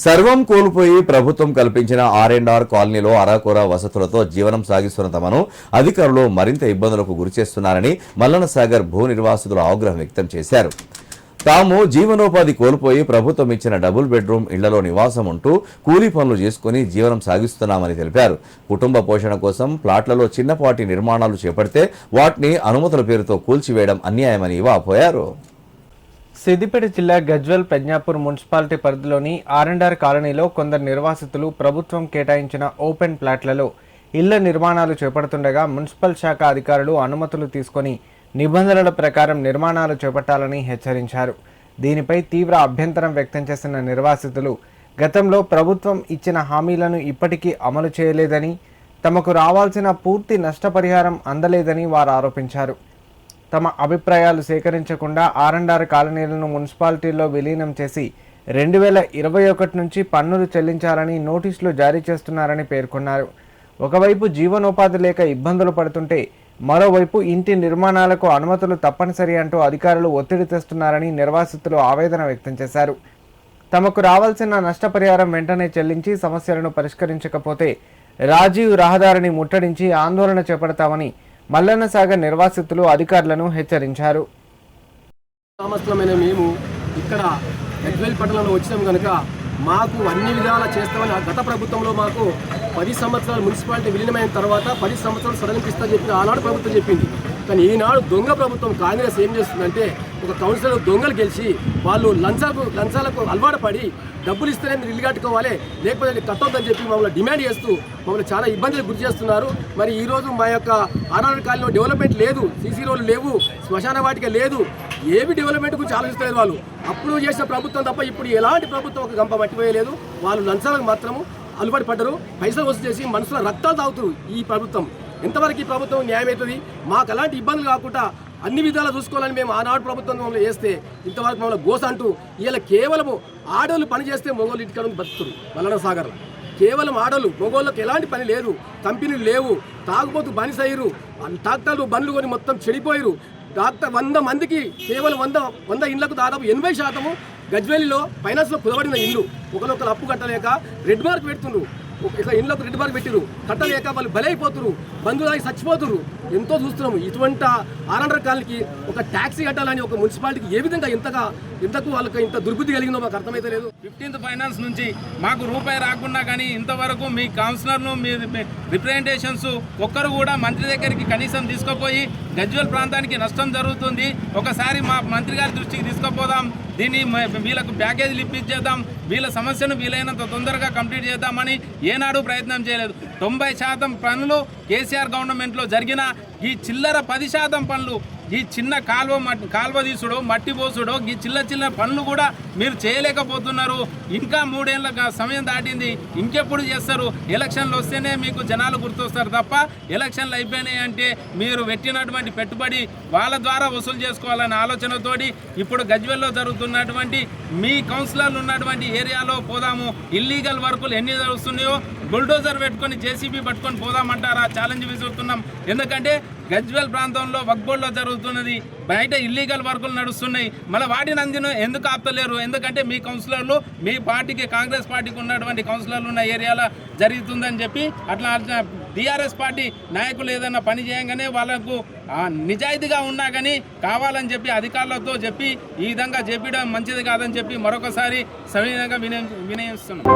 సర్వం కోల్పోయి ప్రభుత్వం కల్పించిన ఆర్&ఆర్ కాలనీలో అరాకొర వసతులతో జీవనం సాగిస్తున్న తమను అధికారులు మరింత ఇబ్బందులకు గురిచేస్తున్నారని మల్లన్నసాగర్ భూ నిర్వాసితులు ఆగ్రహం వ్యక్తం చేశారు. తాము జీవనోపాధి కోల్పోయి ప్రభుత్వం ఇచ్చిన డబుల్ బెడ్రూమ్ ఇళ్లలో నివాసం ఉంటూ కూలీ పనులు చేసుకుని జీవనం సాగిస్తున్నామని తెలిపారు. కుటుంబ పోషణ కోసం ప్లాట్లలో చిన్నపాటి నిర్మాణాలు చేపడితే వాటిని అనుమతుల పేరుతో కూల్చివేయడం అన్యాయమని వాపోయారు. సిద్దిపేట జిల్లా గజ్వేల్ ప్రజ్ఞాపూర్ మున్సిపాలిటీ పరిధిలోని ఆర్&ఆర్ కాలనీలో కొందరు నిర్వాసితులు ప్రభుత్వం కేటాయించిన ఓపెన్ ప్లాట్లలో ఇళ్ల నిర్మాణాలు చేపడుతుండగా మున్సిపల్ శాఖ అధికారులు అనుమతులు తీసుకొని నిబంధనల ప్రకారం నిర్మాణాలు చేపట్టాలని హెచ్చరించారు. దీనిపై తీవ్ర అభ్యంతరం వ్యక్తం చేసిన నిర్వాసితులు గతంలో ప్రభుత్వం ఇచ్చిన హామీలను ఇప్పటికీ అమలు చేయలేదని, తమకు రావాల్సిన పూర్తి నష్టపరిహారం అందలేదని వారు ఆరోపించారు. తమ అభిప్రాయాలు సేకరించకుండా ఆర్&ఆర్ కాలనీలను మున్సిపాలిటీలో విలీనం చేసి 2021 నుంచి పన్నులు చెల్లించాలని నోటీసులు జారీ చేస్తున్నారని పేర్కొన్నారు. ఒకవైపు జీవనోపాధి లేక ఇబ్బందులు పడుతుంటే మరోవైపు ఇంటి నిర్మాణాలకు అనుమతులు తప్పనిసరి అంటూ అధికారులు ఒత్తిడి తెస్తున్నారని నిర్వాసితులు ఆవేదన వ్యక్తం చేశారు. తమకు రావాల్సిన నష్టపరిహారం వెంటనే చెల్లించి సమస్యలను పరిష్కరించకపోతే రాజీవ్ రహదారిని ముట్టడించి ఆందోళన చేపడతామని మల్లన్నసాగర్ నిర్వాసితులు అధికారులను హెచ్చరించారు. మేము ఇక్కడ గజ్వేల్ పట్టణంలో వచ్చినాం కనుక మాకు అన్ని విధాలా చేస్తామని గత ప్రభుత్వంలో మాకు 10 సంవత్సరాలు మున్సిపాలిటీ విలీనమైన తర్వాత 10 సంవత్సరాలు సడలింపిస్తా చెప్పి ఆనాడు ప్రభుత్వం చెప్పింది. కానీ ఈనాడు దొంగ ప్రభుత్వం కాంగ్రెస్ ఏం చేస్తుందంటే ఒక కౌన్సిలర్ దొంగలు గెలిచి వాళ్ళు లంచాలకు అలవాటు పడి డబ్బులు ఇస్తేనే మీరు ఇల్లు కట్టుకోవాలి, లేకపోతే కట్టొద్దని చెప్పి మమ్మల్ని డిమాండ్ చేస్తూ మమ్మల్ని చాలా ఇబ్బందులకు గురి చేస్తున్నారు. మరి ఈరోజు మా యొక్క ఆర్&ఆర్ కాలనీలో డెవలప్మెంట్ లేదు, సీసీ రోడ్లు లేవు, శ్మశాన వాటిక లేదు, ఏవి డెవలప్మెంట్ గురించి ఆలోచిస్తలేదు వాళ్ళు. అప్పుడు చేసిన ప్రభుత్వం తప్ప ఇప్పుడు ఎలాంటి ప్రభుత్వం ఒక గంప పట్టిపోయలేదు. వాళ్ళు లంచాలకు మాత్రము అలవాటు పడ్డరు, పైసలు వసూలు చేసి మనుషుల రక్తాలు తాగుతారు. ఈ ప్రభుత్వం ఎంతవరకు ఈ ప్రభుత్వం న్యాయమవుతుంది? మాకు అలాంటి ఇబ్బందులు కాకుండా అన్ని విధాలు చూసుకోవాలని మేము ఆనాడు ప్రభుత్వం మమ్మల్ని చేస్తే ఇంతవరకు మమ్మల్ని గోస అంటూ ఇలా కేవలము ఆడోళ్ళు పని చేస్తే మొగోళ్ళు ఇంటికాడ బతుకుతారు. మల్లన్నసాగర్లో కేవలం ఆడోళ్ళు, మొగోళ్ళకి ఎలాంటి పని లేదు, కంపెనీలు లేవు, తాగుబోతు బానిస అయ్యారు, ట్రాక్టర్లు బండ్లు కొని మొత్తం చెడిపోయారు. 100 మందికి కేవలం 100 ఇండ్లకు దాదాపు 80% గజ్వేలిలో ఫైనాన్స్లో కుదబడిన ఇల్లు. ఒకరొకరు అప్పు కట్టలేక రెడ్ మార్క్ పెడుతుండ్రు, ఇట్లా ఇండ్లకు రెడ్ మార్క్ పెట్టిరు, కట్టలేక వాళ్ళు బలైపోతున్నారు, బంధువులాగి చచ్చిపోతున్నారు. ఎంతో చూస్తున్నాము. ఇటువంటి ఆర్&ఆర్ కాలనీకి ఒక ట్యాక్సీ కట్టాలని ఒక మున్సిపాలిటీకి ఏ విధంగా ఎంతకు వాళ్ళకి ఇంత దుర్బుద్ధి కలిగిందో మాకు అర్థమైతే లేదు. 15th ఫైనాన్స్ నుంచి మాకు రూపాయి రాకుండా కానీ ఇంతవరకు మీ కౌన్సిలర్ను మీ రిప్రజెంటేషన్స్ ఒక్కరు కూడా మంత్రి దగ్గరికి కనీసం తీసుకుపోయి గజ్వేల్ ప్రాంతానికి నష్టం జరుగుతుంది, ఒకసారి మా మంత్రి గారి దృష్టికి తీసుకుపోదాం, దీన్ని వీళ్ళకు ప్యాకేజీలు ఇప్పించేద్దాం, వీళ్ళ సమస్యను వీలైనంత తొందరగా కంప్లీట్ చేద్దామని ఏనాడు ప్రయత్నం చేయలేదు. 90% పనులు కేసీఆర్ గవర్నమెంట్లో జరిగిన ఈ చిల్లర 10% పనులు, ఈ చిన్న కాల్వ తీసుడో మట్టి పోసుడో ఈ చిన్న పనులు కూడా మీరు చేయలేకపోతున్నారు. ఇంకా 3 ఏళ్ళ సమయం దాటింది, ఇంకెప్పుడు చేస్తారు? ఎలక్షన్లు వస్తేనే మీకు జనాలు గుర్తొస్తారు తప్ప ఎలక్షన్లు అయిపోయినాయి అంటే మీరు పెట్టినటువంటి పెట్టుబడి వాళ్ళ ద్వారా వసూలు చేసుకోవాలనే ఆలోచనతోటి ఇప్పుడు గజ్వేల్లో జరుగుతున్నటువంటి మీ కౌన్సిలర్లు ఉన్నటువంటి ఏరియాలో పోదాము, ఇల్లీగల్ వర్కులు ఎన్ని జరుగుతున్నాయో బుల్డోజర్ పెట్టుకొని జేసీబీ పట్టుకొని పోదామంటారా? ఛాలెంజ్ విసురుతున్నాం. ఎందుకంటే గజ్వేల్ ప్రాంతంలో వక్బోర్డ్లో జరుగుతున్నది, బయట ఇల్లీగల్ వర్కులు నడుస్తున్నాయి. మళ్ళీ వాటిని ఎందుకు ఆపుతలేరు? ఎందుకంటే మీ కౌన్సిలర్లు, మీ పార్టీకి కాంగ్రెస్ పార్టీకి ఉన్నటువంటి కౌన్సిలర్లు ఉన్న ఏరియాలో జరుగుతుందని చెప్పి అట్లా టీఆర్ఎస్ పార్టీ నాయకులు ఏదైనా పని చేయగానే వాళ్ళకు నిజాయితీగా ఉన్నా కానీ కావాలని చెప్పి అధికారులతో చెప్పి ఈ విధంగా చెప్పడం మంచిది కాదని చెప్పి మరొకసారి సవినయంగా వినయిస్తున్నాం.